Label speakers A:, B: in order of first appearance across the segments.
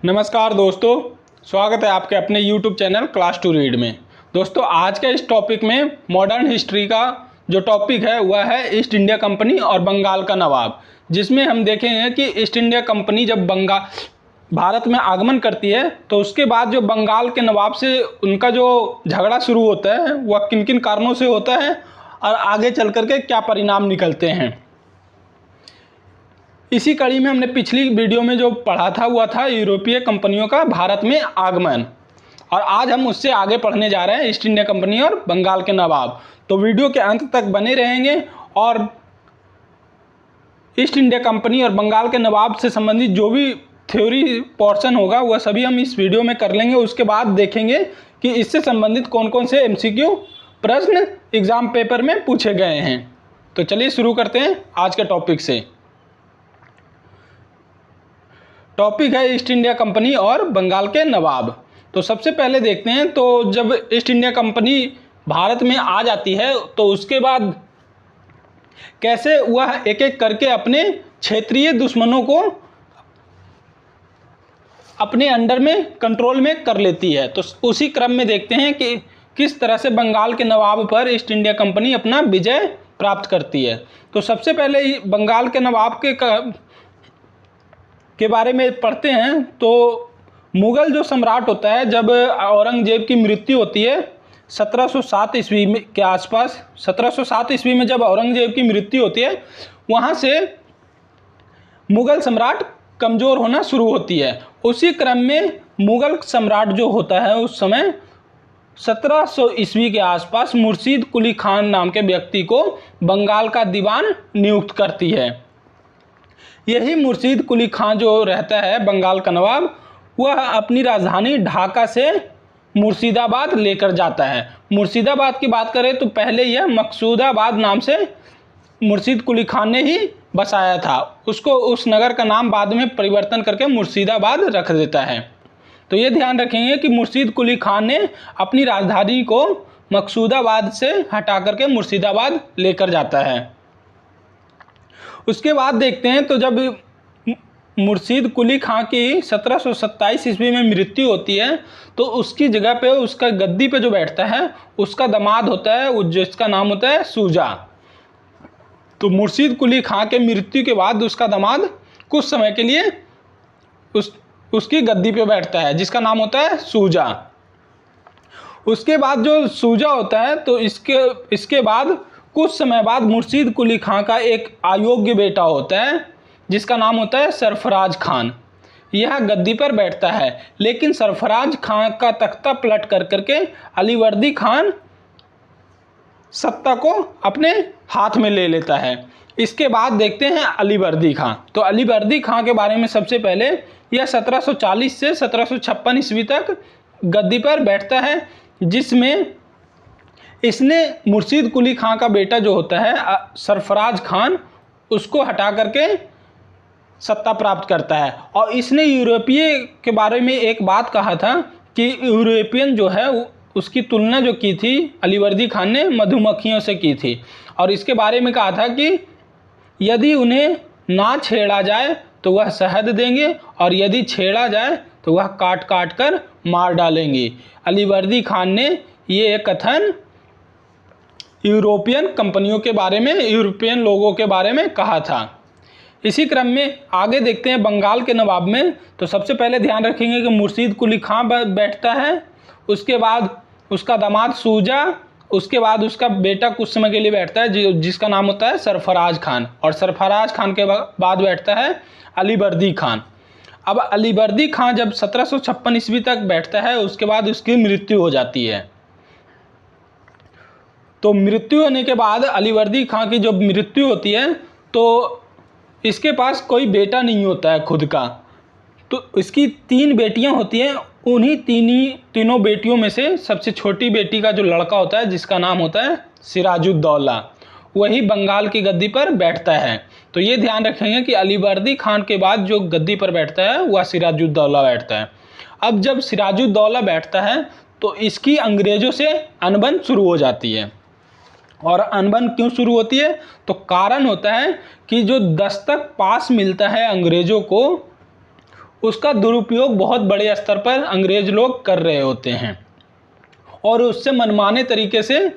A: नमस्कार दोस्तों, स्वागत है आपके अपने YouTube channel class to read में। दोस्तों आज के इस टॉपिक में मॉडर्न हिस्ट्री का जो टॉपिक है वह है ईस्ट इंडिया कंपनी और बंगाल का नवाब, जिसमें हम देखेंगे कि ईस्ट इंडिया कंपनी जब भारत में आगमन करती है तो उसके बाद जो बंगाल के नवाब से उनका जो झगड़ा शुरू होता है वह किन किन कारणों से होता है और आगे चल कर के क्या परिणाम निकलते हैं। इसी कड़ी में हमने पिछली वीडियो में जो पढ़ा था वह था यूरोपीय कंपनियों का भारत में आगमन, और आज हम उससे आगे पढ़ने जा रहे हैं ईस्ट इंडिया कंपनी और बंगाल के नवाब। तो वीडियो के अंत तक बने रहेंगे और ईस्ट इंडिया कंपनी और बंगाल के नवाब से संबंधित जो भी थ्योरी पोर्शन होगा वह सभी हम इस वीडियो में कर लेंगे। उसके बाद देखेंगे कि इससे संबंधित कौन कौन से MCQ प्रश्न एग्जाम पेपर में पूछे गए हैं। तो चलिए शुरू करते हैं आज के टॉपिक से। टॉपिक है ईस्ट इंडिया कंपनी और बंगाल के नवाब। तो सबसे पहले देखते हैं, तो जब ईस्ट इंडिया कंपनी भारत में आ जाती है तो उसके बाद कैसे वह एक एक करके अपने क्षेत्रीय दुश्मनों को अपने अंडर में कंट्रोल में कर लेती है। तो उसी क्रम में देखते हैं कि किस तरह से बंगाल के नवाब पर ईस्ट इंडिया कंपनी अपना विजय प्राप्त करती है। तो सबसे पहले बंगाल के नवाब के बारे में पढ़ते हैं। तो मुग़ल जो सम्राट होता है, जब औरंगजेब की मृत्यु होती है 1707 ईस्वी के आसपास, 1707 ईस्वी में जब औरंगजेब की मृत्यु होती है वहाँ से मुग़ल सम्राट कमज़ोर होना शुरू होती है। उसी क्रम में मुग़ल सम्राट जो होता है उस समय 1700 ईस्वी के आसपास मुर्शीद कुली खान नाम के व्यक्ति को बंगाल का दीवान नियुक्त करती है। यही मुर्शीद कुली खान जो रहता है बंगाल का नवाब, वह अपनी राजधानी ढाका से मुर्शिदाबाद लेकर जाता है। मुर्शिदाबाद की बात करें तो पहले यह मकसूदाबाद नाम से मुर्शीद कुली खान ने ही बसाया था, उसको उस नगर का नाम बाद में परिवर्तन करके मुर्शिदाबाद रख देता है। तो ये ध्यान रखेंगे कि मुर्शीद कुली खान ने अपनी राजधानी को मकसूदाबाद से हटा करके मुर्शिदाबाद लेकर जाता है। उसके बाद देखते हैं, तो जब मुर्शीद कुली खां की 1727 ईस्वी में मृत्यु होती है तो उसकी जगह पे उसका गद्दी पे जो बैठता है उसका दामाद होता है जिसका नाम होता है सूजा। तो मुर्शीद कुली खां के मृत्यु के बाद उसका दामाद कुछ समय के लिए उसकी गद्दी पे बैठता है जिसका नाम होता है सूजा। उसके बाद जो सूजा होता है तो इसके बाद कुछ समय बाद मुर्शीद कुली खां का एक अयोग्य बेटा होता है जिसका नाम होता है सरफराज खान। यह गद्दी पर बैठता है, लेकिन सरफराज खान का तख्ता पलट करके अलीवर्दी खान सत्ता को अपने हाथ में ले लेता है। इसके बाद देखते हैं अलीवर्दी खां। तो अलीवर्दी खां के बारे में सबसे पहले, यह 1740 से 1756 ईस्वी तक गद्दी पर बैठता है, जिसमें इसने मुर्शीद कुली खां का बेटा जो होता है सरफराज खान, उसको हटा करके सत्ता प्राप्त करता है। और इसने यूरोपीय के बारे में एक बात कहा था कि यूरोपियन जो है उसकी तुलना जो की थी अलीवर्दी खान ने मधुमक्खियों से की थी, और इसके बारे में कहा था कि यदि उन्हें ना छेड़ा जाए तो वह शहद देंगे और यदि छेड़ा जाए तो वह काट काट कर मार डालेंगे। अलीवर्दी खान ने ये कथन यूरोपियन कंपनियों के बारे में, यूरोपियन लोगों के बारे में कहा था। इसी क्रम में आगे देखते हैं बंगाल के नवाब में। तो सबसे पहले ध्यान रखेंगे कि मुर्शीद कुली खां बैठता है, उसके बाद उसका दामाद सूजा, उसके बाद उसका बेटा कुछ समय के लिए बैठता है जिसका नाम होता है सरफराज खान, और सरफराज खान के बाद बैठता है अलीवर्दी खान। अब अलीवर्दी खान जब 1756 ईस्वी तक बैठता है उसके बाद उसकी मृत्यु हो जाती है। तो मृत्यु होने के बाद अलीवर्दी खां की जब मृत्यु होती है तो इसके पास कोई बेटा नहीं होता है खुद का, तो इसकी 3 बेटियां होती हैं। उन्हीं तीनों बेटियों में से सबसे छोटी बेटी का जो लड़का होता है जिसका नाम होता है सिराजुद्दौला, वही बंगाल की गद्दी पर बैठता है। तो ये ध्यान रखेंगे कि अलीवर्दी खान के बाद जो गद्दी पर बैठता है वह सिराजुद्दौला बैठता है। अब जब सिराजुद्दौला बैठता है तो इसकी अंग्रेज़ों से अनबन शुरू हो जाती है। और अनबन क्यों शुरू होती है? तो कारण होता है कि जो दस्तक पास मिलता है अंग्रेज़ों को उसका दुरुपयोग बहुत बड़े स्तर पर अंग्रेज लोग कर रहे होते हैं और उससे मनमाने तरीके से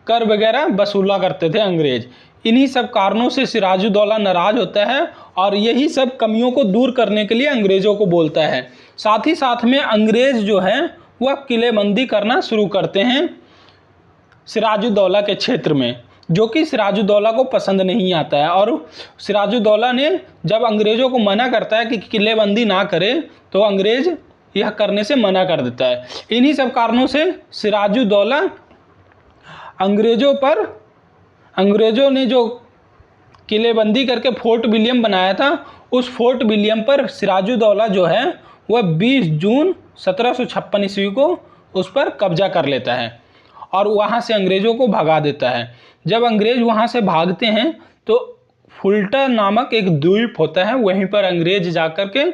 A: कर वगैरह वसूला करते थे अंग्रेज। इन्हीं सब कारणों से सिराजुद्दौला नाराज होता है और यही सब कमियों को दूर करने के लिए अंग्रेज़ों को बोलता है। साथ ही साथ में अंग्रेज़ जो हैं वह किलेबंदी करना शुरू करते हैं सिराजुद्दौला के क्षेत्र में, जो कि सिराजुद्दौला को पसंद नहीं आता है। और सिराजुद्दौला ने जब अंग्रेज़ों को मना करता है कि किलेबंदी ना करे तो अंग्रेज़ यह करने से मना कर देता है। इन्हीं सब कारणों से सिराजुद्दौला अंग्रेज़ों ने जो किलेबंदी करके फोर्ट विलियम बनाया था, उस फोर्ट विलियम पर सिराजुद्दौला जो है वह 20 जून 1756 ईस्वी को उस पर कब्जा कर लेता है और वहाँ से अंग्रेज़ों को भगा देता है। जब अंग्रेज़ वहाँ से भागते हैं तो फुल्टा नामक एक द्वीप होता है, वहीं पर अंग्रेज़ जाकर के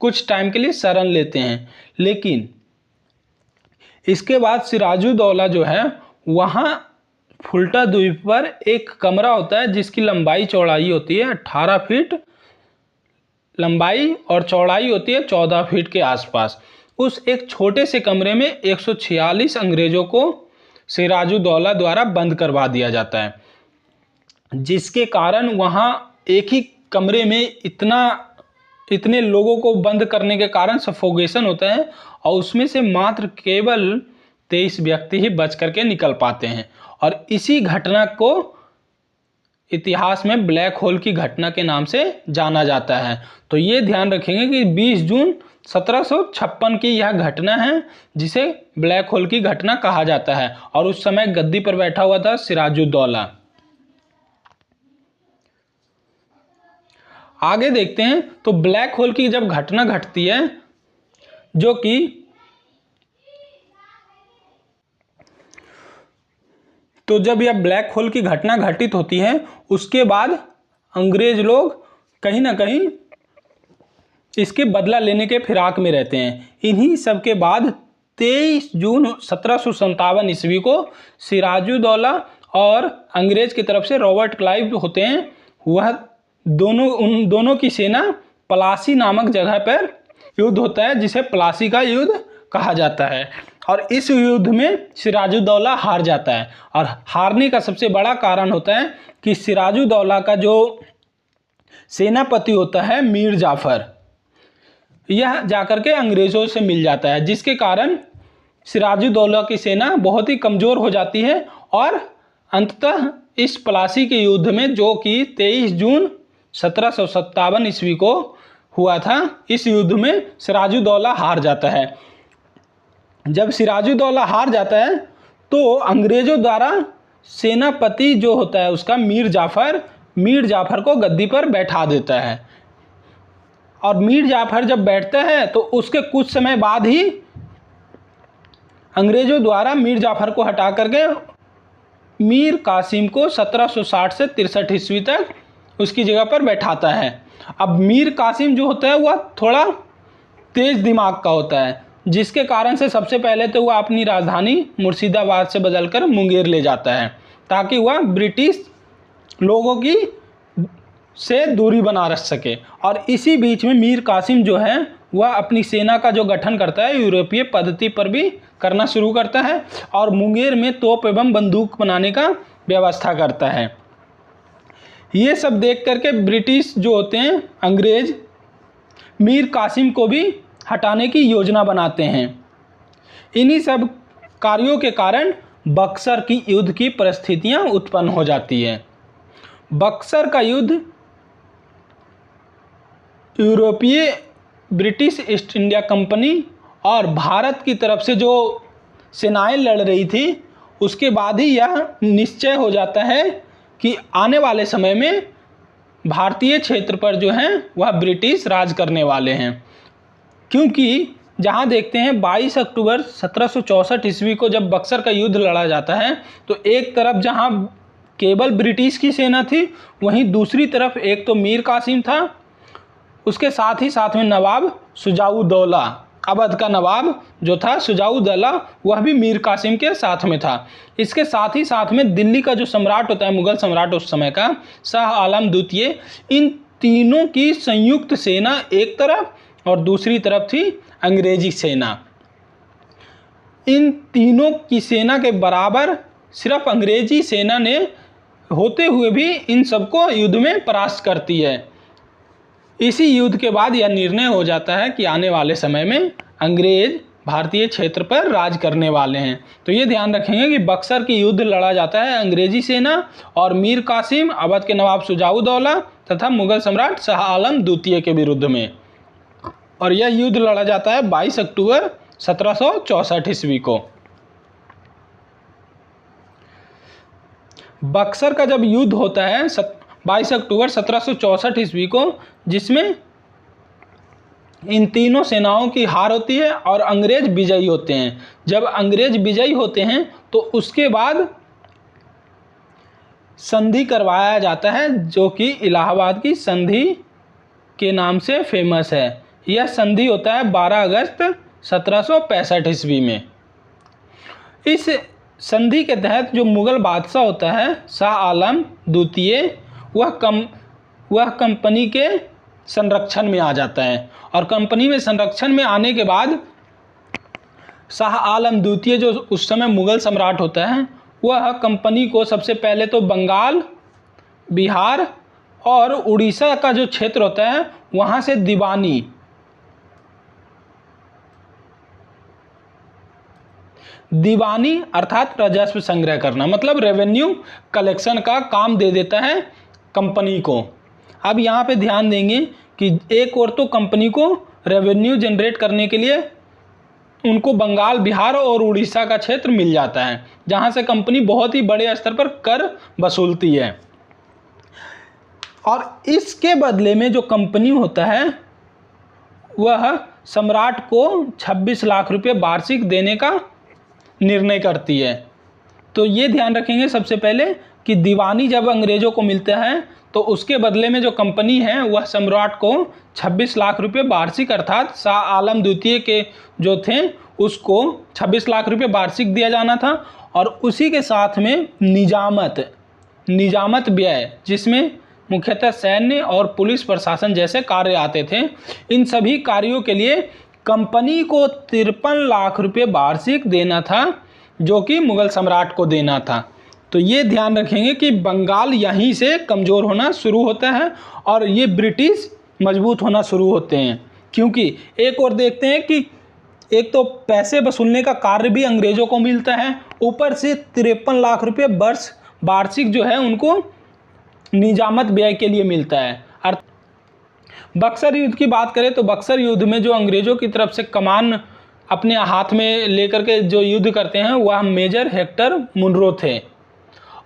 A: कुछ टाइम के लिए शरण लेते हैं। लेकिन इसके बाद सिराजुद्दौला जो है वहाँ फुल्टा द्वीप पर एक कमरा होता है जिसकी लंबाई चौड़ाई होती है 18 फीट लंबाई और चौड़ाई होती है 14 फीट के आसपास। उस एक छोटे से कमरे में 146 अंग्रेज़ों को सिराजुद्दौला द्वारा बंद करवा दिया जाता है, जिसके कारण वहाँ एक ही कमरे में इतने लोगों को बंद करने के कारण सफोकेशन होता है और उसमें से मात्र केवल 23 व्यक्ति ही बच करके निकल पाते हैं। और इसी घटना को इतिहास में ब्लैक होल की घटना के नाम से जाना जाता है। तो ये ध्यान रखेंगे कि 20 जून 1756 की यह घटना है जिसे ब्लैक होल की घटना कहा जाता है और उस समय गद्दी पर बैठा हुआ था सिराजुद्दौला। आगे देखते हैं तो ब्लैक होल की जब घटना घटती है जो कि तो जब यह ब्लैक होल की घटना घटित होती है उसके बाद अंग्रेज लोग कहीं ना कहीं इसके बदला लेने के फिराक में रहते हैं। इन्हीं सब के बाद 23 जून 1757 ईस्वी को सिराजुद्दौला और अंग्रेज की तरफ से रॉबर्ट क्लाइव होते हैं, वह उन दोनों की सेना प्लासी नामक जगह पर युद्ध होता है जिसे प्लासी का युद्ध कहा जाता है। और इस युद्ध में सिराजुद्दौला हार जाता है और हारने का सबसे बड़ा कारण होता है कि सिराजुद्दौला का जो सेनापति होता है मीर जाफर, यह जाकर के अंग्रेज़ों से मिल जाता है, जिसके कारण सिराजुद्दौला की सेना बहुत ही कमज़ोर हो जाती है और अंततः इस प्लासी के युद्ध में जो कि 23 जून 1757 ईस्वी को हुआ था, इस युद्ध में सिराजुद्दौला हार जाता है। जब सिराजुद्दौला हार जाता है तो अंग्रेज़ों द्वारा सेनापति जो होता है उसका मीर जाफर को गद्दी पर बैठा देता है और मीर जाफर जब बैठता है तो उसके कुछ समय बाद ही अंग्रेज़ों द्वारा मीर जाफर को हटा करके मीर कासिम को 1760 से 63 ईस्वी तक उसकी जगह पर बैठाता है। अब मीर कासिम जो होता है वह थोड़ा तेज़ दिमाग का होता है, जिसके कारण से सबसे पहले तो वह अपनी राजधानी मुर्शिदाबाद से बदलकर मुंगेर ले जाता है ताकि वह ब्रिटिश लोगों की से दूरी बना रख सके। और इसी बीच में मीर कासिम जो है वह अपनी सेना का जो गठन करता है यूरोपीय पद्धति पर भी करना शुरू करता है और मुंगेर में तोप एवं बंदूक बनाने का व्यवस्था करता है। ये सब देख करके ब्रिटिश जो होते हैं अंग्रेज मीर कासिम को भी हटाने की योजना बनाते हैं। इन्हीं सब कार्यों के कारण बक्सर की युद्ध की परिस्थितियां उत्पन्न हो जाती हैं। बक्सर का युद्ध यूरोपीय ब्रिटिश ईस्ट इंडिया कंपनी और भारत की तरफ से जो सेनाएं लड़ रही थी उसके बाद ही यह निश्चय हो जाता है कि आने वाले समय में भारतीय क्षेत्र पर जो है वह ब्रिटिश राज करने वाले हैं। क्योंकि जहां देखते हैं 22 अक्टूबर 1764 ईस्वी को जब बक्सर का युद्ध लड़ा जाता है तो एक तरफ जहां केवल ब्रिटिश की सेना थी वहीं दूसरी तरफ एक तो मीर कासिम था, उसके साथ ही साथ में नवाब शुजाउद्दौला, अवध का नवाब जो था शुजाउद्दौला, वह भी मीर कासिम के साथ में था। इसके साथ ही साथ में दिल्ली का जो सम्राट होता है, मुगल सम्राट उस समय का शाह आलम द्वितीय, इन तीनों की संयुक्त सेना एक तरफ और दूसरी तरफ थी अंग्रेजी सेना। इन तीनों की सेना के बराबर सिर्फ अंग्रेजी सेना ने होते हुए भी इन सबको युद्ध में परास्त करती है। इसी युद्ध के बाद यह निर्णय हो जाता है कि आने वाले समय में अंग्रेज भारतीय क्षेत्र पर राज करने वाले हैं। तो ये ध्यान रखेंगे कि बक्सर की युद्ध लड़ा जाता है अंग्रेजी सेना और मीर कासिम, अवध के नवाब शुजाउद्दौला तथा मुगल सम्राट शाह आलम द्वितीय के विरुद्ध में। और यह युद्ध लड़ा जाता है 22 अक्टूबर 1764 ईस्वी को। बक्सर का जब युद्ध होता है 22 अक्टूबर 1764 ईस्वी को, जिसमें इन तीनों सेनाओं की हार होती है और अंग्रेज विजयी होते हैं। जब अंग्रेज विजयी होते हैं तो उसके बाद संधि करवाया जाता है, जो कि इलाहाबाद की संधि के नाम से फेमस है। यह संधि होता है 12 अगस्त 1765 ईस्वी में। इस संधि के तहत जो मुगल बादशाह होता है शाह आलम द्वितीय, वह कंपनी के संरक्षण में आ जाता है। और कंपनी में संरक्षण में आने के बाद शाह आलम द्वितीय जो उस समय मुगल सम्राट होता है, वह कंपनी को सबसे पहले तो बंगाल, बिहार और उड़ीसा का जो क्षेत्र होता है वहाँ से दीवानी अर्थात राजस्व संग्रह करना, मतलब रेवेन्यू कलेक्शन का काम दे देता है कंपनी को। अब यहाँ पे ध्यान देंगे कि एक और तो कंपनी को रेवेन्यू जनरेट करने के लिए उनको बंगाल, बिहार और उड़ीसा का क्षेत्र मिल जाता है, जहाँ से कंपनी बहुत ही बड़े स्तर पर कर वसूलती है। और इसके बदले में जो कंपनी होता है वह सम्राट को 26 लाख रुपये वार्षिक देने का निर्णय करती है। तो ये ध्यान रखेंगे सबसे पहले कि दीवानी जब अंग्रेजों को मिलता है तो उसके बदले में जो कंपनी है वह सम्राट को 26 लाख रुपये वार्षिक, अर्थात शाह आलम द्वितीय के जो थे उसको 26 लाख रुपये वार्षिक दिया जाना था। और उसी के साथ में निजामत व्यय, जिसमें मुख्यतः सैन्य और पुलिस प्रशासन जैसे कार्य आते थे, इन सभी कार्यों के लिए कंपनी को 53 लाख रुपये वार्षिक देना था, जो कि मुगल सम्राट को देना था। तो ये ध्यान रखेंगे कि बंगाल यहीं से कमज़ोर होना शुरू होता है और ये ब्रिटिश मजबूत होना शुरू होते हैं। क्योंकि एक और देखते हैं कि एक तो पैसे वसूलने का कार्य भी अंग्रेज़ों को मिलता है, ऊपर से 53 लाख रुपये वर्ष वार्षिक जो है उनको निजामत व्यय के लिए मिलता है। बक्सर युद्ध की बात करें तो बक्सर युद्ध में जो अंग्रेज़ों की तरफ से कमान अपने हाथ में लेकर के जो युद्ध करते हैं वह मेजर हेक्टर मुनरो थे।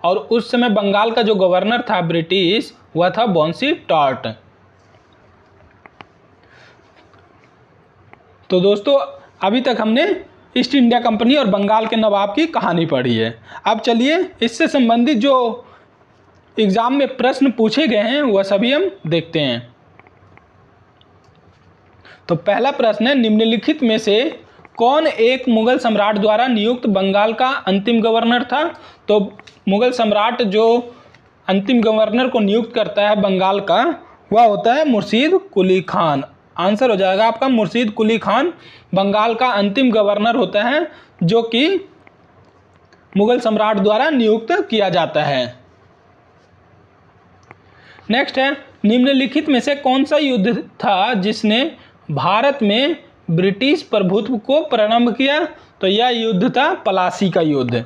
A: और उस समय बंगाल का जो गवर्नर था ब्रिटिश, वह था बॉन्सी टॉर्ट। तो दोस्तों अभी तक हमने ईस्ट इंडिया कंपनी और बंगाल के नवाब की कहानी पढ़ी है। अब चलिए इससे संबंधित जो एग्ज़ाम में प्रश्न पूछे गए हैं वह सभी हम देखते हैं। तो पहला प्रश्न है, निम्नलिखित में से कौन एक मुगल सम्राट द्वारा नियुक्त बंगाल का अंतिम गवर्नर था? तो मुगल सम्राट जो अंतिम गवर्नर को नियुक्त करता है बंगाल का, वह होता है मुर्शीद कुली खान। आंसर हो जाएगा आपका मुर्शीद कुली खान बंगाल का अंतिम गवर्नर होता है, जो कि मुगल सम्राट द्वारा नियुक्त किया जाता है। नेक्स्ट है, निम्नलिखित में से कौन सा युद्ध था जिसने भारत में ब्रिटिश प्रभुत्व को प्रारंभ किया? तो यह युद्ध था पलासी का युद्ध।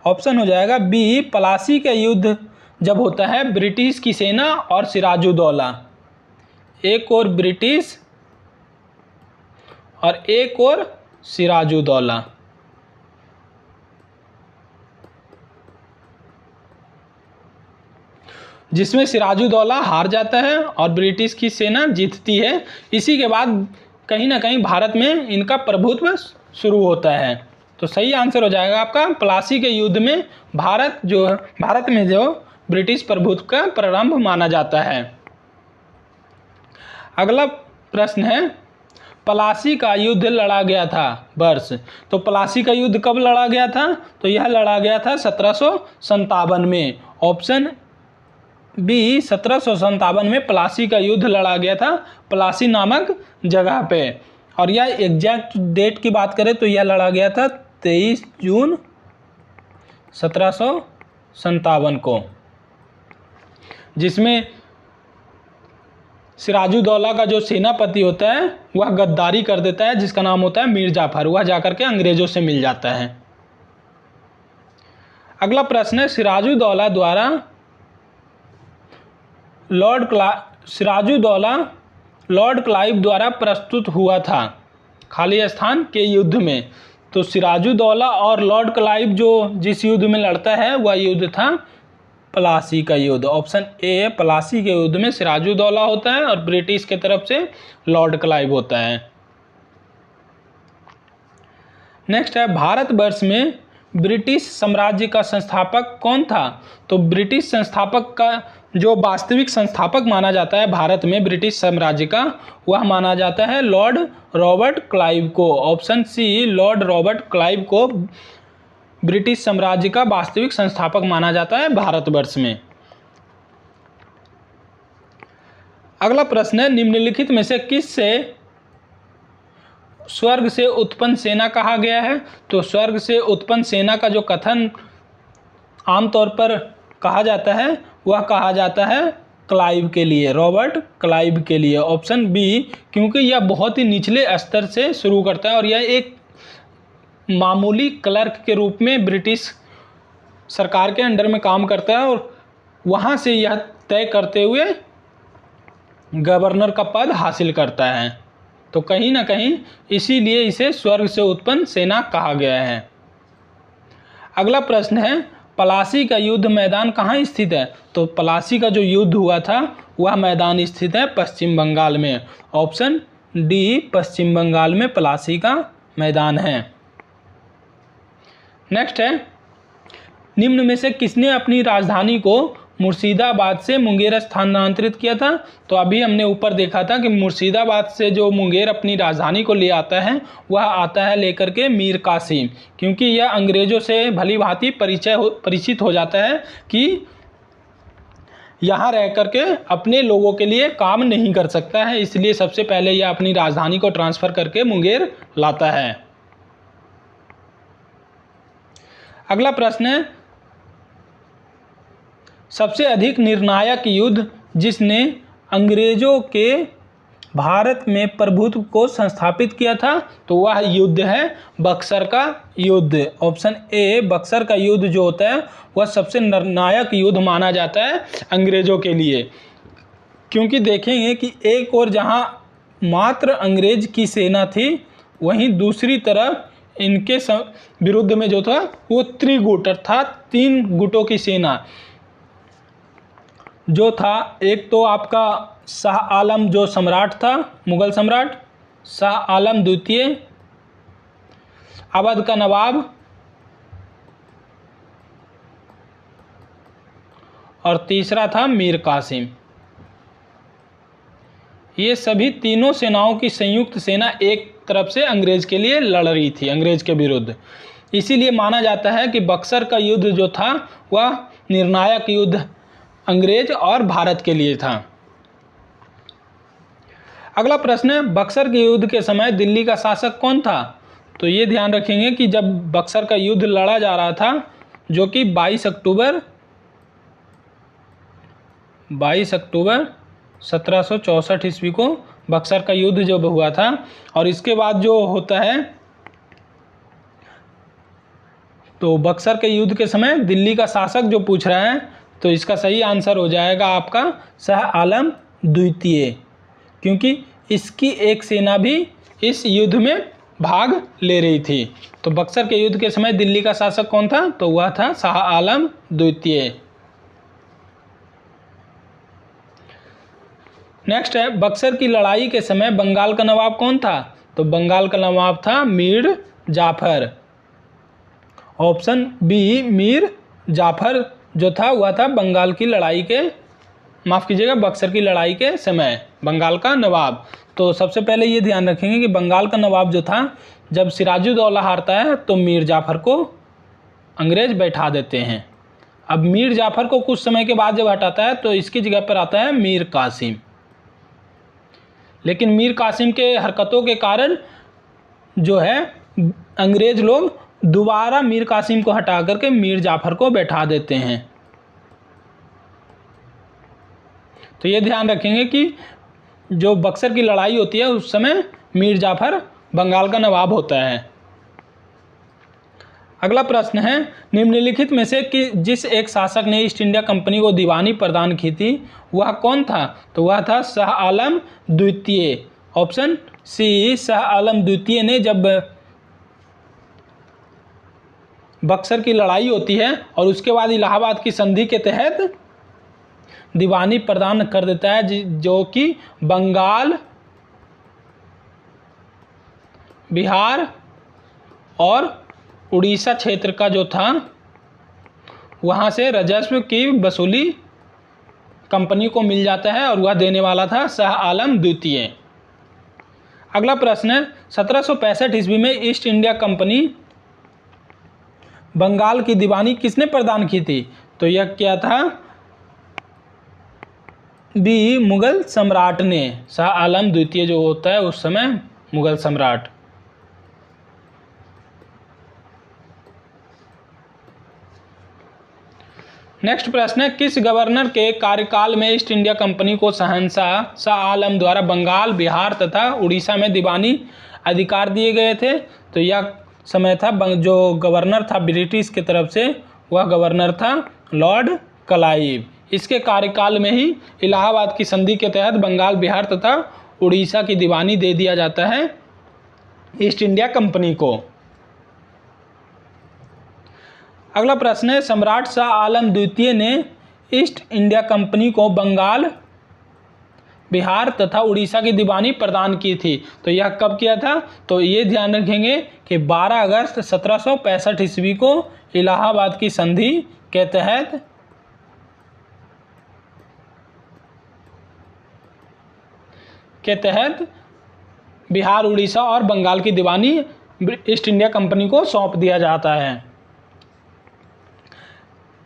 A: ऑप्शन हो जाएगा बी, पलासी का युद्ध जब होता है ब्रिटिश की सेना और सिराजुद्दौला, एक और ब्रिटिश और एक और सिराजुद्दौला, जिसमें सिराजुद्दौला हार जाता है और ब्रिटिश की सेना जीतती है। इसी के बाद कहीं ना कहीं भारत में इनका प्रभुत्व शुरू होता है। तो सही आंसर हो जाएगा आपका पलासी के युद्ध में भारत में जो ब्रिटिश प्रभुत्व का प्रारंभ माना जाता है। अगला प्रश्न है, पलासी का युद्ध लड़ा गया था वर्ष। तो पलासी का युद्ध कब लड़ा गया था? तो यह लड़ा गया था 1757 में। ऑप्शन बी 1757 में प्लासी का युद्ध लड़ा गया था, प्लासी नामक जगह पे। और यह एग्जैक्ट डेट की बात करें तो यह लड़ा गया था 23 जून 1757 को, जिसमें सिराजुद्दौला का जो सेनापति होता है वह गद्दारी कर देता है, जिसका नाम होता है मीर जाफर। वह जाकर के अंग्रेजों से मिल जाता है। अगला प्रश्न है, सिराजुद्दौला द्वारा लॉर्ड क्लाइव द्वारा प्रस्तुत हुआ था खाली स्थान के युद्ध में। तो सिराजुद्दौला और लॉर्ड क्लाइव जो जिस युद्ध में लड़ता है वह युद्ध था प्लासी का युद्ध। ऑप्शन ए, प्लासी के युद्ध में सिराजुद्दौला होता है और ब्रिटिश के तरफ से लॉर्ड क्लाइव होता है। नेक्स्ट है, भारतवर्ष में ब्रिटिश साम्राज्य का संस्थापक कौन था? तो ब्रिटिश संस्थापक का जो वास्तविक संस्थापक माना जाता है भारत में ब्रिटिश साम्राज्य का, वह माना जाता है लॉर्ड रॉबर्ट क्लाइव को। Option C, lord Robert Clive को ब्रिटिश साम्राज्य का वास्तविक संस्थापक माना जाता है भारतवर्ष में। अगला प्रश्न है, निम्नलिखित में से किस से स्वर्ग से उत्पन्न सेना कहा गया है? तो स्वर्ग से उत्पन्न सेना का जो कथन आमतौर पर कहा जाता है वह कहा जाता है क्लाइव के लिए, रॉबर्ट क्लाइव के लिए। ऑप्शन बी, क्योंकि यह बहुत ही निचले स्तर से शुरू करता है और यह एक मामूली क्लर्क के रूप में ब्रिटिश सरकार के अंडर में काम करता है और वहाँ से यह तय करते हुए गवर्नर का पद हासिल करता है। तो कहीं ना कहीं इसीलिए इसे स्वर्ग से उत्पन्न सेना कहा गया है। अगला प्रश्न है, प्लासी का युद्ध मैदान कहाँ स्थित है? तो प्लासी का जो युद्ध हुआ था वह मैदान स्थित है पश्चिम बंगाल में। ऑप्शन डी, पश्चिम बंगाल में प्लासी का मैदान है। नेक्स्ट है, निम्न में से किसने अपनी राजधानी को मुर्शिदाबाद से मुंगेर स्थानांतरित किया था? तो अभी हमने ऊपर देखा था कि मुर्शिदाबाद से जो मुंगेर अपनी राजधानी को ले आता है वह आता है लेकर के मीर कासिम, क्योंकि यह अंग्रेजों से भली भांति परिचित हो जाता है कि यहाँ रह करके अपने लोगों के लिए काम नहीं कर सकता है, इसलिए सबसे पहले यह अपनी राजधानी को ट्रांसफ़र करके मुंगेर लाता है। अगला प्रश्न है, सबसे अधिक निर्णायक युद्ध जिसने अंग्रेजों के भारत में प्रभुत्व को संस्थापित किया था तो वह युद्ध है बक्सर का युद्ध। ऑप्शन ए, बक्सर का युद्ध जो होता है वह सबसे निर्णायक युद्ध माना जाता है अंग्रेजों के लिए, क्योंकि देखेंगे कि एक और जहां मात्र अंग्रेज की सेना थी वहीं दूसरी तरफ इनके विरुद्ध में जो था वो त्रिगुट अर्थात 3 गुटों की सेना जो था। एक तो आपका शाह आलम जो सम्राट था, मुगल सम्राट शाह आलम द्वितीय, अवध का नवाब और तीसरा था मीर कासिम। ये सभी तीनों सेनाओं की संयुक्त सेना एक तरफ से अंग्रेज के लिए लड़ रही थी, अंग्रेज के विरुद्ध। इसीलिए माना जाता है कि बक्सर का युद्ध जो था वह निर्णायक युद्ध अंग्रेज और भारत के लिए था। अगला प्रश्न है, बक्सर के युद्ध के समय दिल्ली का शासक कौन था? तो ये ध्यान रखेंगे कि जब बक्सर का युद्ध लड़ा जा रहा था जो कि 22 अक्टूबर 1764 ईस्वी को बक्सर का युद्ध जब हुआ था, और इसके बाद जो होता है तो बक्सर के युद्ध के समय दिल्ली का शासक जो पूछ रहा है तो इसका सही आंसर हो जाएगा आपका शाह आलम द्वितीय, क्योंकि इसकी एक सेना भी इस युद्ध में भाग ले रही थी। तो बक्सर के युद्ध के समय दिल्ली का शासक कौन था? तो वह था शाह आलम द्वितीय। नेक्स्ट है, बक्सर की लड़ाई के समय बंगाल का नवाब कौन था? तो बंगाल का नवाब था मीर जाफर। ऑप्शन बी, मीर जाफर जो था वह था बंगाल की लड़ाई के, माफ़ कीजिएगा, बक्सर की लड़ाई के समय बंगाल का नवाब। तो सबसे पहले ये ध्यान रखेंगे कि बंगाल का नवाब जो था जब सिराजुद्दौला हारता है तो मीर जाफर को अंग्रेज बैठा देते हैं। अब मीर जाफर को कुछ समय के बाद जब हटाता है तो इसकी जगह पर आता है मीर कासिम। लेकिन मीर कासिम के हरकतों के कारण जो है अंग्रेज लोग दोबारा मीर कासिम को हटा करके मीर जाफर को बैठा देते हैं। तो ये ध्यान रखेंगे कि जो बक्सर की लड़ाई होती है उस समय मीर जाफर बंगाल का नवाब होता है। अगला प्रश्न है, निम्नलिखित में से कि जिस एक शासक ने ईस्ट इंडिया कंपनी को दीवानी प्रदान की थी वह कौन था? तो वह था शाह आलम द्वितीय। ऑप्शन सी, शाह आलम द्वितीय ने जब बक्सर की लड़ाई होती है और उसके बाद इलाहाबाद की संधि के तहत दीवानी प्रदान कर देता है, जो कि बंगाल, बिहार और उड़ीसा क्षेत्र का जो था वहाँ से राजस्व की वसूली कंपनी को मिल जाता है और वह देने वाला था शाह आलम द्वितीय। अगला प्रश्न है, 1765 ईस्वी में ईस्ट इंडिया कंपनी बंगाल की दीवानी किसने प्रदान की थी? तो यह क्या था? बी, मुगल सम्राट ने। शाह आलम द्वितीय जो होता है उस समय मुगल सम्राट। नेक्स्ट प्रश्न है, किस गवर्नर के कार्यकाल में ईस्ट इंडिया कंपनी को शहंशाह शाह आलम द्वारा बंगाल, बिहार तथा उड़ीसा में दीवानी अधिकार दिए गए थे? तो यह समय था जो गवर्नर था ब्रिटिश की तरफ से, वह गवर्नर था लॉर्ड क्लाइव। इसके कार्यकाल में ही इलाहाबाद की संधि के तहत बंगाल, बिहार तथा उड़ीसा की दीवानी दे दिया जाता है ईस्ट इंडिया कंपनी को। अगला प्रश्न है, सम्राट शाह आलम द्वितीय ने ईस्ट इंडिया कंपनी को बंगाल, बिहार तथा उड़ीसा की दीवानी प्रदान की थी। तो यह कब किया था? तो ये ध्यान रखेंगे कि 12 अगस्त 1765 ईस्वी को इलाहाबाद की संधि के तहत बिहार, उड़ीसा और बंगाल की दीवानी ईस्ट इंडिया कंपनी को सौंप दिया जाता है।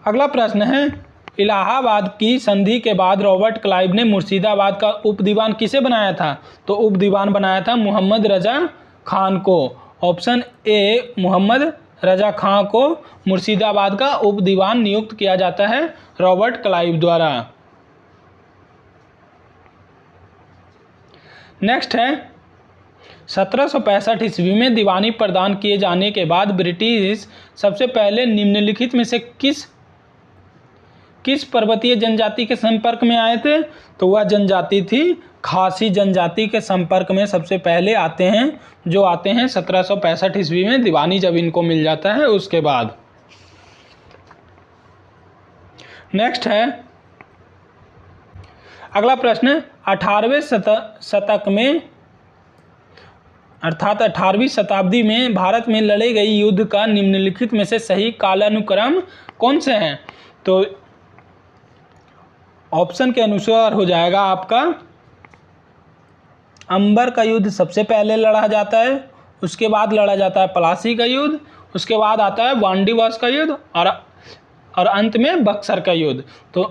A: अगला प्रश्न है, इलाहाबाद की संधि के बाद रॉबर्ट क्लाइव ने मुर्शिदाबाद का उप दीवान किसे बनाया था? तो उप दीवान बनाया था मोहम्मद रजा खान को। ऑप्शन ए, मोहम्मद रजा खान को मुर्शिदाबाद का उप दीवान नियुक्त किया जाता है रॉबर्ट क्लाइव द्वारा। नेक्स्ट है, 1765 ईस्वी में दीवानी प्रदान किए जाने के बाद ब्रिटिश सबसे पहले निम्नलिखित में से किस पर्वतीय जनजाति के संपर्क में आए थे? तो वह जनजाति थी खासी जनजाति के संपर्क में सबसे पहले आते हैं, जो आते हैं 1765 ईस्वी में दीवानी जब इनको मिल जाता है उसके बाद। नेक्स्ट है, अगला प्रश्न, 18वें शतक में अर्थात 18वीं शताब्दी में भारत में लड़े गए युद्ध का निम्नलिखित में से सही कालानुक्रम कौन से हैं? तो ऑप्शन के अनुसार हो जाएगा आपका अंबर का युद्ध सबसे पहले लड़ा जाता है, उसके बाद लड़ा जाता है प्लासी का युद्ध, उसके बाद आता है वांडीवास का युद्ध और अंत में बक्सर का युद्ध। तो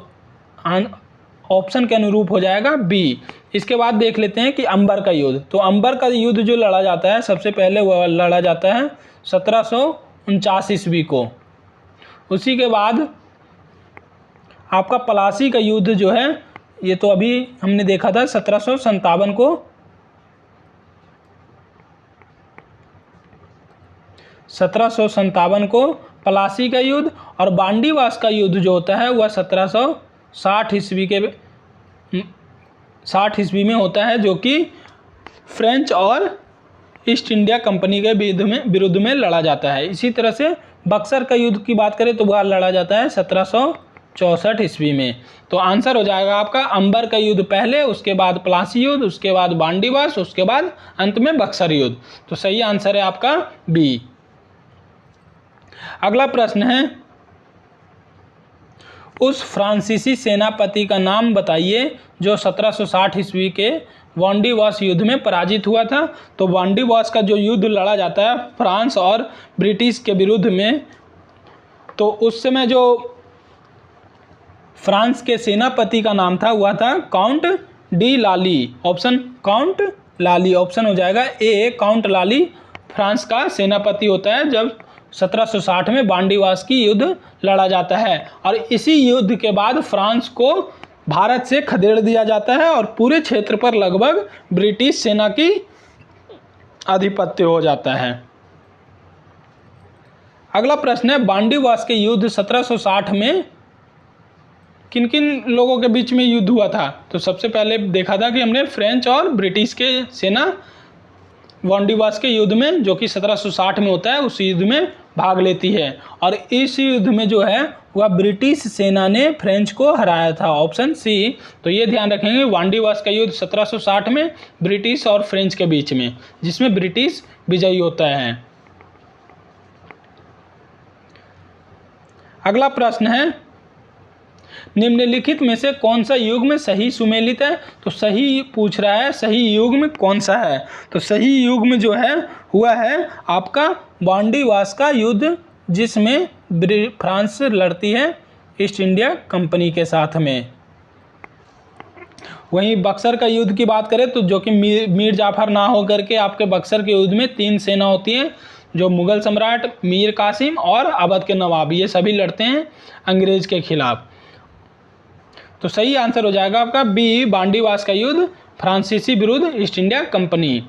A: ऑप्शन के अनुरूप हो जाएगा बी। इसके बाद देख लेते हैं कि अंबर का युद्ध। तो अंबर का युद्ध जो लड़ा जाता है सबसे पहले वह लड़ा जाता है 1749 ईस्वी को। उसी के बाद आपका प्लासी का युद्ध जो है ये तो अभी हमने देखा था 1757 को। 1757 को प्लासी का युद्ध और बांडीवास का युद्ध जो होता है वह 1760 ईस्वी में होता है, जो कि फ्रेंच और ईस्ट इंडिया कंपनी के विरुद्ध में लड़ा जाता है। इसी तरह से बक्सर का युद्ध की बात करें तो वह लड़ा जाता है 1764 ईस्वी में। तो आंसर हो जाएगा आपका अंबर का युद्ध पहले, उसके बाद प्लासी युद्ध, उसके बाद बांडीवास, उसके बाद अंत में बक्सर युद्ध। तो सही आंसर है आपका बी। अगला प्रश्न है, उस फ्रांसीसी सेनापति का नाम बताइए जो 1760 ईस्वी के वांडीवास युद्ध में पराजित हुआ था। तो वांडीवास का जो युद्ध लड़ा जाता है फ्रांस और ब्रिटिश के विरुद्ध में, तो उस समय जो फ्रांस के सेनापति का नाम था, वह था काउंट डी लाली। ऑप्शन काउंट लाली, ऑप्शन हो जाएगा ए काउंट लाली फ्रांस का सेनापति होता है जब 1760 में बांडीवास की युद्ध लड़ा जाता है। और इसी युद्ध के बाद फ्रांस को भारत से खदेड़ दिया जाता है और पूरे क्षेत्र पर लगभग ब्रिटिश सेना की आधिपत्य हो जाता है। अगला प्रश्न है, बांडीवास के युद्ध 1760 में किन किन लोगों के बीच में युद्ध हुआ था? तो सबसे पहले देखा था कि हमने फ्रेंच और ब्रिटिश के सेना बांडीवास के युद्ध में, जो कि 1760 में होता है, उस युद्ध में भाग लेती है। और इस युद्ध में जो है वह ब्रिटिश सेना ने फ्रेंच को हराया था, ऑप्शन सी। तो ये ध्यान रखेंगे, बांडीवास का युद्ध 1760 में ब्रिटिश और फ्रेंच के बीच में, जिसमें ब्रिटिश विजयी होता है। अगला प्रश्न है, निम्नलिखित में से कौन सा युग्म सही सुमेलित है? तो सही पूछ रहा है, सही युग्म कौन सा है? तो सही युग्म जो है हुआ है आपका बांडीवास का युद्ध, जिसमें फ्रांस लड़ती है ईस्ट इंडिया कंपनी के साथ में। वहीं बक्सर का युद्ध की बात करें तो जो कि मीर जाफर ना हो करके आपके बक्सर के युद्ध में 3 सेना होती है, जो मुगल सम्राट, मीर कासिम और अवध के नवाब, ये सभी लड़ते हैं अंग्रेज के खिलाफ। तो सही आंसर हो जाएगा आपका बी, बांडीवास का युद्ध फ्रांसीसी विरुद्ध ईस्ट इंडिया कंपनी।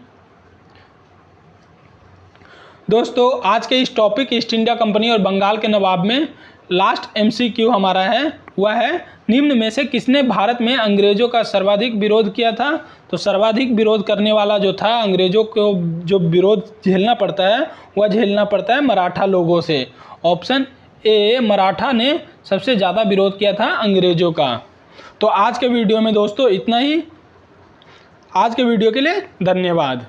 A: दोस्तों आज के इस टॉपिक ईस्ट इंडिया कंपनी और बंगाल के नवाब में लास्ट एमसीक्यू हमारा है, वह है निम्न में से किसने भारत में अंग्रेजों का सर्वाधिक विरोध किया था? तो सर्वाधिक विरोध करने वाला जो था, अंग्रेजों को जो विरोध झेलना पड़ता है वह झेलना पड़ता है मराठा लोगों से। ऑप्शन ए, मराठा ने सबसे ज़्यादा विरोध किया था अंग्रेजों का। तो आज के वीडियो में दोस्तों इतना ही। आज के वीडियो के लिए धन्यवाद।